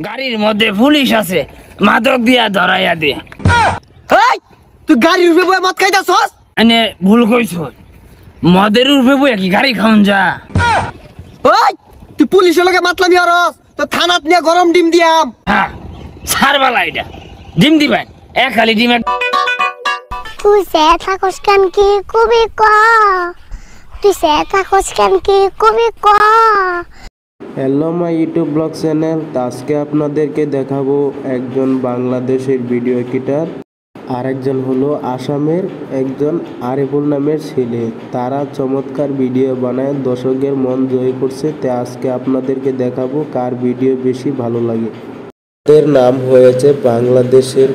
গাড়ির মধ্যে পুলিশ আছে, মাদক দিয়া ধরাইয়া দে। তুই গাড়ির উপরে বয়ে মদ খাইতাছস? এনে ভুল কইছ, মদের উপরে বইয়া কি গাড়ি খাওন যা? তুই পুলিশের লগে মাতলামি হরস, তো থানাত নিয়ে গরম ডিম দিয়াম। হ্যাঁ সারবালা এটা ডিম দিবেন, এক খালি ডিমের। তুই সে থাকস কেন কি কবি ক, তুই সে থাকস কেন কি কবি ক। Hello my YouTube blog channel. আজকে আপনাদেরকে দেখাবো একজন বাংলাদেশের ভিডিও এডিটর আর একজন হলো আসামের একজন আরিফুল নামের ছেলে। তারা চমৎকার ভিডিও বানায় দর্শকের মন জয় করছে। তাই আজকে আপনাদেরকে দেখাবো কার ভিডিও বেশি ভালো লাগে। এর নাম হয়েছে বাংলাদেশের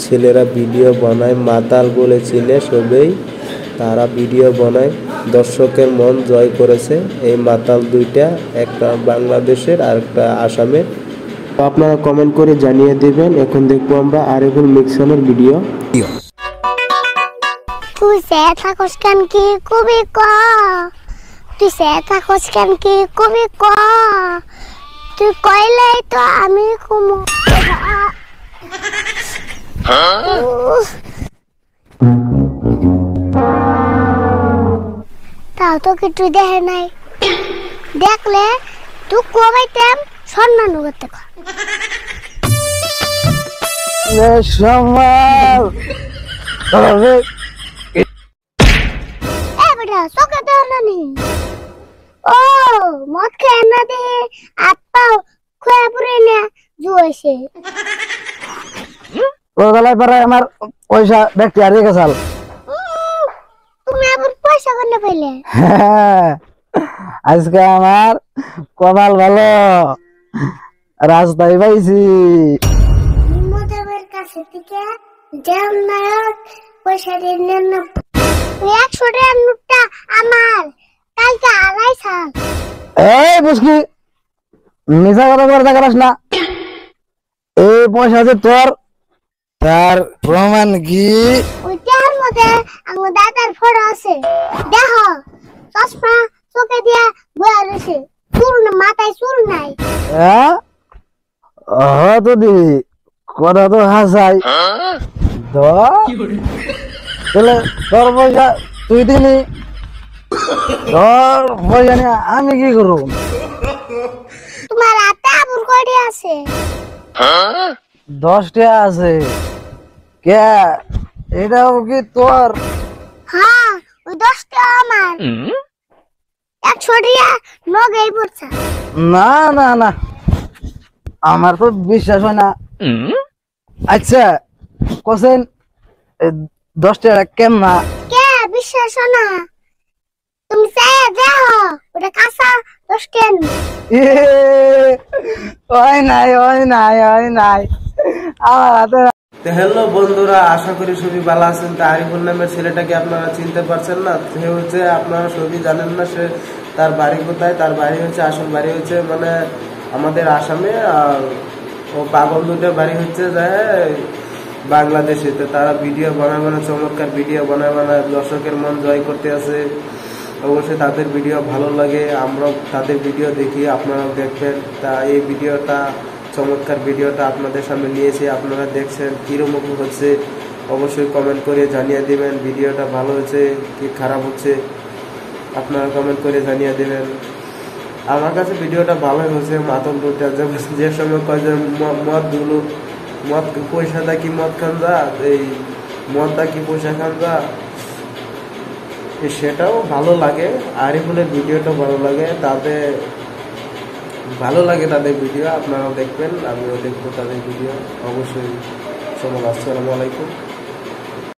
ছেলেরা ভিডিও বানায় মাতাল বলে চিনে সবেই। তারা ভিডিও বানায় দর্শকের মন জয় করেছে। এই মাতাল দুইটা, একটা বাংলাদেশের আর একটা আসামের। তো আপনারা কমেন্ট করে জানিয়ে দেবেন। এখন দেখবো আমরা আরিফুল মিক্সনের ভিডিও। তুই সে থাকস কেন কি কবি ক, তুই সে থাকস কেন কি কবি ক, তুই কইলেই তো আমি কুমু। তাও তো কিছু দেখে নাই, দেখলে তুই কবাইতাম সম্মান করতে। চোখে দেওয়া না নি, ও মদ খেয়ে না দে হাত পাও খুয়া পুরে না জুয়েছে। ও গলায় পরে আমার পয়সা ব্যক্তি হারিয়ে গেছাল। তুমি আবার পয়সা কেন পাইলে? আজকে আমার কপাল ভালো, রাস্তায় পাইছি। মদের কাছে থেকে দেন নায়ক পয়সা দিয়ে নেন না। 100 টাকার নোটটা আমার, কালকে আড়াই সাল। এই বুঝকি মিছা কথা করে দেখাস না। এই পয়সা যে তোর, তার প্রমাণ কি? ওইটার মধ্যে আমার দাদার ফটো আছে, দেখো চশমা চোখে দিয়া বয়া রয়েছে, চুল মাথায় চুল নাই। তো দি কথা তো হাসাই তাহলে তোর পয়সা তুই দিলি, তোর পয়সা নিয়ে আমি কি করব? তোমার হাতে আবুর কয়টি আছে? 10 টাকা আছে। কে এটাও কি তোর? হ্যাঁ ওই 10 টাকা আমার। 100 টাকা নগেই পড়ছে। না না না, আমার তো বিশ্বাস হয় না। আচ্ছা কোসেন 10 টাকা কেমন? কে বিশ্বাস না? তুমি চাই দেখো ওটা কাঁচা 10 টাকা। ওই নাই আমার হাতে। হ্যালো বন্ধুরা, আশা করি সবই ভালো আছেন। তা আরিফুল নামের ছেলেটাকে আপনারা চিনতে পারছেন না? সে হচ্ছে, আপনারা সবই জানেন না সে তার বাড়ি কোথায়। তার বাড়ি হচ্ছে, আসল বাড়ি হচ্ছে মানে আমাদের আসামে, আর ও পাগল দুটো বাড়ি হচ্ছে বাংলাদেশে। তো তারা ভিডিও বানায় চমৎকার ভিডিও বানায় দর্শকের মন জয় করতে আছে। অবশ্যই তাদের ভিডিও ভালো লাগে, আমরাও তাদের ভিডিও দেখি, আপনারাও দেখবেন। তা এই ভিডিওটা চমৎকার ভিডিওটা আপনাদের সামনে নিয়েছি, আপনারা দেখছেন। কিরকম হচ্ছে অবশ্যই কমেন্ট করে জানিয়ে দেবেন। ভিডিওটা ভালো হচ্ছে কি খারাপ হচ্ছে আপনারা কমেন্ট করে জানিয়ে দেবেন। আমার কাছে ভিডিওটা ভালোই হচ্ছে। মাতন দুটা যে সময় কয় যে মদ পয়সাটা কি মদ খান যা, এই মদটা কি পয়সা খান যা, সেটাও ভালো লাগে। আরিফুলের ভিডিওটা ভালো লাগে, তাদের ভিডিও আপনারাও দেখবেন, আমিও দেখবো তাদের ভিডিও অবশ্যই। আসসালামু আলাইকুম।